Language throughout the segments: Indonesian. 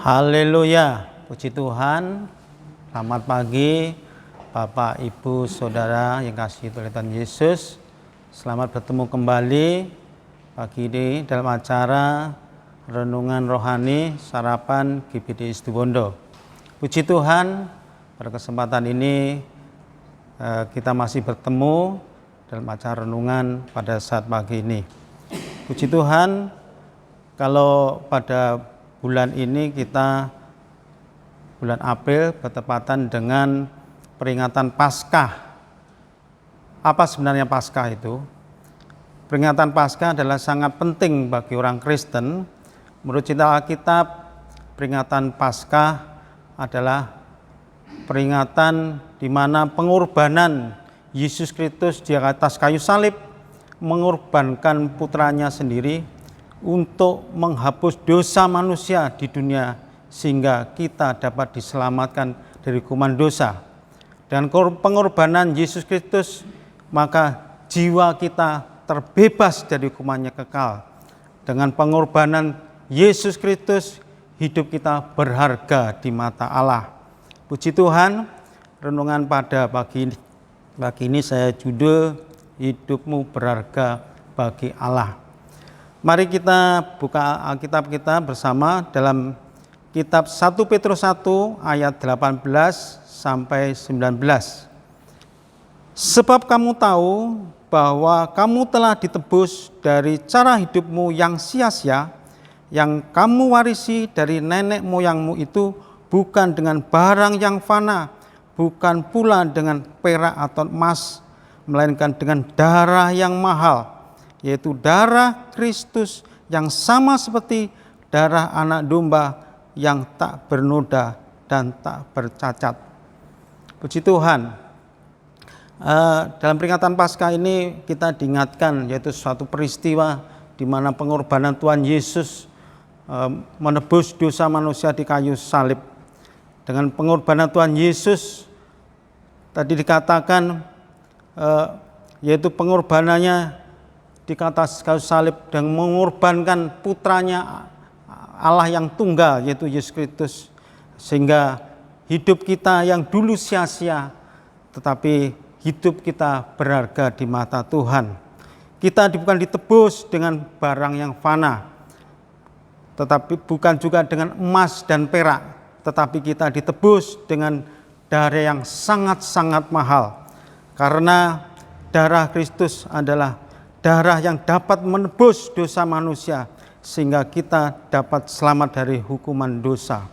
Haleluya, puji Tuhan. Selamat pagi Bapak, Ibu, Saudara yang kasih Tuhan Yesus. Selamat bertemu kembali pagi ini dalam acara Renungan Rohani Sarapan GBD Situbondo. Puji Tuhan, pada kesempatan ini kita masih bertemu dalam acara renungan pada saat pagi ini. Puji Tuhan, kalau pada bulan ini kita bulan April bertepatan dengan peringatan Paskah. Apa sebenarnya Paskah itu? Peringatan Paskah adalah sangat penting bagi orang Kristen. Menurut cerita Alkitab, peringatan Paskah adalah peringatan di mana pengorbanan Yesus Kristus di atas kayu salib mengorbankan putranya sendiri untuk menghapus dosa manusia di dunia sehingga kita dapat diselamatkan dari hukuman dosa. Dan pengorbanan Yesus Kristus, maka jiwa kita terbebas dari hukumannya kekal. Dengan pengorbanan Yesus Kristus, hidup kita berharga di mata Allah. Puji Tuhan, renungan pada pagi ini saya judul hidupmu berharga bagi Allah. Mari kita buka Alkitab kita bersama dalam kitab 1 Petrus 1 ayat 18 sampai 19. Sebab kamu tahu bahwa kamu telah ditebus dari cara hidupmu yang sia-sia, yang kamu warisi dari nenek moyangmu itu, bukan dengan barang yang fana, bukan pula dengan perak atau emas, melainkan dengan darah yang mahal, yaitu darah Kristus yang sama seperti darah anak domba yang tak bernoda dan tak bercacat. Puji Tuhan, dalam peringatan Paskah ini kita diingatkan yaitu suatu peristiwa di mana pengorbanan Tuhan Yesus menebus dosa manusia di kayu salib. Dengan pengorbanan Tuhan Yesus tadi dikatakan yaitu pengorbanannya di atas kayu salib dan mengorbankan putranya Allah yang tunggal yaitu Yesus Kristus, sehingga hidup kita yang dulu sia-sia tetapi hidup kita berharga di mata Tuhan. Kita bukan ditebus dengan barang yang fana, tetapi bukan juga dengan emas dan perak, tetapi kita ditebus dengan darah yang sangat-sangat mahal. Karena darah Kristus adalah darah yang dapat menebus dosa manusia sehingga kita dapat selamat dari hukuman dosa.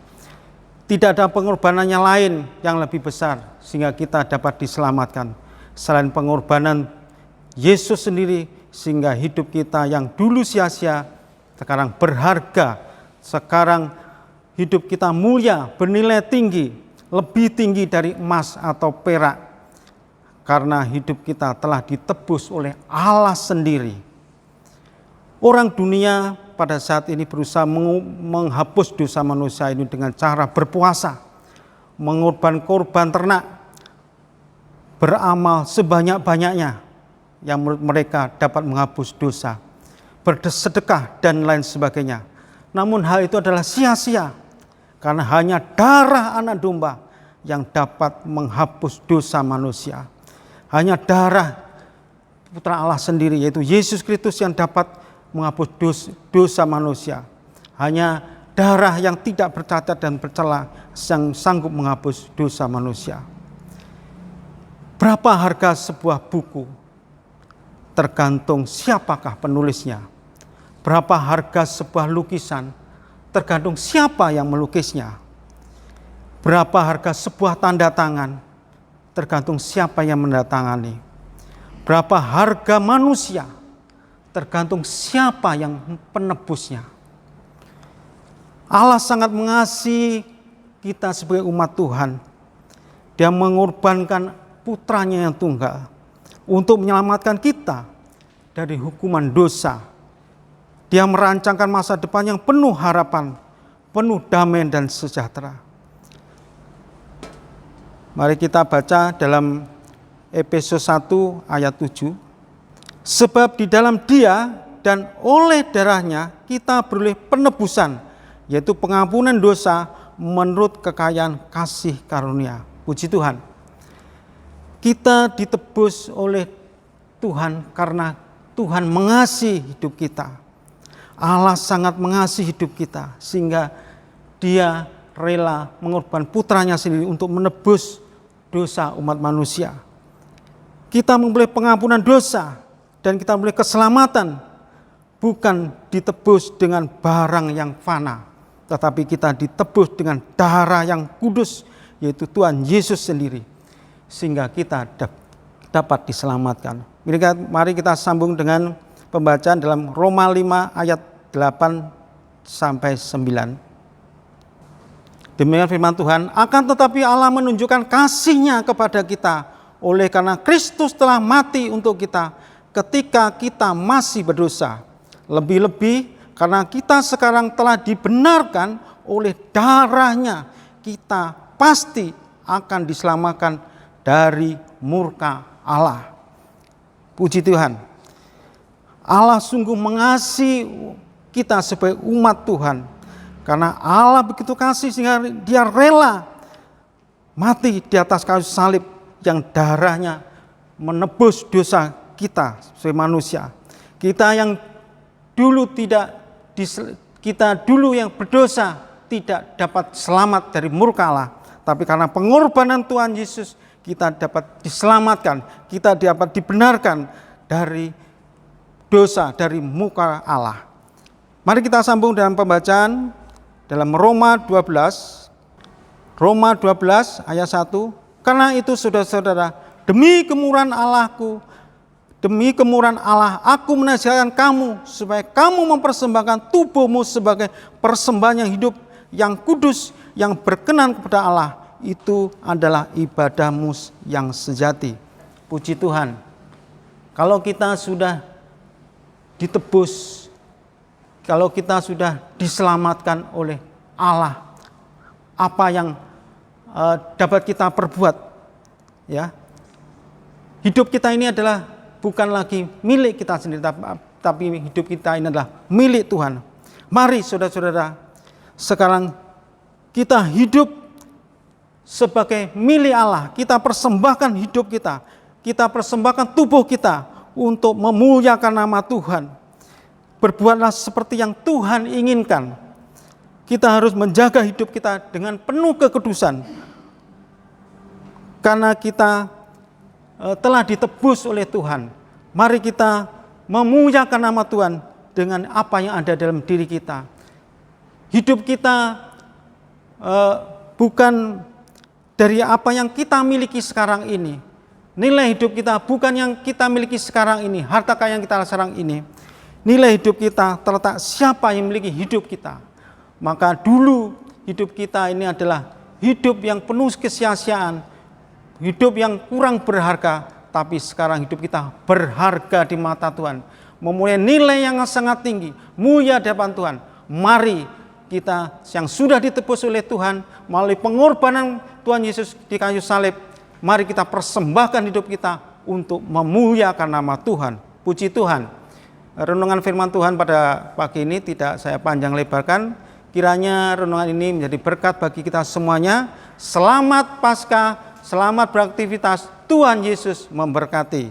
Tidak ada pengorbanan yang lain yang lebih besar sehingga kita dapat diselamatkan selain pengorbanan Yesus sendiri, sehingga hidup kita yang dulu sia-sia sekarang berharga, sekarang hidup kita mulia, bernilai tinggi, lebih tinggi dari emas atau perak. Karena hidup kita telah ditebus oleh Allah sendiri. Orang dunia pada saat ini berusaha menghapus dosa manusia ini dengan cara berpuasa, mengorbankan korban ternak, beramal sebanyak-banyaknya yang menurut mereka dapat menghapus dosa, bersedekah dan lain sebagainya. Namun hal itu adalah sia-sia, karena hanya darah anak domba yang dapat menghapus dosa manusia. Hanya darah Putra Allah sendiri yaitu Yesus Kristus yang dapat menghapus dosa manusia. Hanya darah yang tidak bercacat dan bercela yang sanggup menghapus dosa manusia. Berapa harga sebuah buku? Tergantung siapakah penulisnya. Berapa harga sebuah lukisan? Tergantung siapa yang melukisnya. Berapa harga sebuah tanda tangan? Tergantung siapa yang mendatangani. Berapa harga manusia? Tergantung siapa yang penebusnya. Allah sangat mengasihi kita sebagai umat Tuhan. Dia mengorbankan putranya yang tunggal untuk menyelamatkan kita dari hukuman dosa. Dia merancangkan masa depan yang penuh harapan, penuh damai dan sejahtera. Mari kita baca dalam Efesus 1 ayat 7. Sebab di dalam Dia dan oleh darahnya kita beroleh penebusan yaitu pengampunan dosa menurut kekayaan kasih karunia. Puji Tuhan. Kita ditebus oleh Tuhan karena Tuhan mengasihi hidup kita. Allah sangat mengasihi hidup kita sehingga Dia rela mengorbankan putranya sendiri untuk menebus dosa umat manusia. Kita memperoleh pengampunan dosa dan kita memperoleh keselamatan bukan ditebus dengan barang yang fana, tetapi kita ditebus dengan darah yang kudus, yaitu Tuhan Yesus sendiri, sehingga kita dapat diselamatkan. Mari kita sambung dengan pembacaan dalam Roma 5 ayat 8 sampai 9. Demikian firman Tuhan, akan tetapi Allah menunjukkan kasih-Nya kepada kita oleh karena Kristus telah mati untuk kita ketika kita masih berdosa. Lebih-lebih karena kita sekarang telah dibenarkan oleh darah-Nya, kita pasti akan diselamatkan dari murka Allah. Puji Tuhan. Allah sungguh mengasihi kita sebagai umat Tuhan. Karena Allah begitu kasih sehingga Dia rela mati di atas kayu salib yang darahnya menebus dosa kita sebagai manusia. Kita dulu yang berdosa tidak dapat selamat dari murka Allah. Tapi karena pengorbanan Tuhan Yesus kita dapat diselamatkan, kita dapat dibenarkan dari dosa, dari muka Allah. Mari kita sambung dalam pembacaan dalam Roma 12 ayat 1. Karena itu saudara-saudara, demi kemurahan Allah aku menasihatkan kamu supaya kamu mempersembahkan tubuhmu sebagai persembahan yang hidup, yang kudus, yang berkenan kepada Allah. Itu adalah ibadahmu yang sejati. Puji Tuhan. Kalau kita sudah ditebus, kalau kita sudah diselamatkan oleh Allah, apa yang dapat kita perbuat? Ya, hidup kita ini adalah bukan lagi milik kita sendiri, tapi hidup kita ini adalah milik Tuhan. Mari saudara-saudara, sekarang kita hidup sebagai milik Allah. Kita persembahkan hidup kita, kita persembahkan tubuh kita untuk memuliakan nama Tuhan. Berbuatlah seperti yang Tuhan inginkan. Kita harus menjaga hidup kita dengan penuh kekudusan. Karena kita telah ditebus oleh Tuhan. Mari kita memuliakan nama Tuhan dengan apa yang ada dalam diri kita. Hidup kita bukan dari apa yang kita miliki sekarang ini. Nilai hidup kita bukan yang kita miliki sekarang ini, harta kekayaan kita sekarang ini. Nilai hidup kita terletak siapa yang memiliki hidup kita. Maka dulu hidup kita ini adalah hidup yang penuh kesia-siaan, hidup yang kurang berharga, tapi sekarang hidup kita berharga di mata Tuhan. Mempunyai nilai yang sangat tinggi, mulia di hadapan Tuhan. Mari kita yang sudah ditebus oleh Tuhan melalui pengorbanan Tuhan Yesus di kayu salib, mari kita persembahkan hidup kita untuk memuliakan nama Tuhan. Puji Tuhan. Renungan firman Tuhan pada pagi ini tidak saya panjang lebarkan. Kiranya renungan ini menjadi berkat bagi kita semuanya. Selamat Paskah, selamat beraktivitas. Tuhan Yesus memberkati.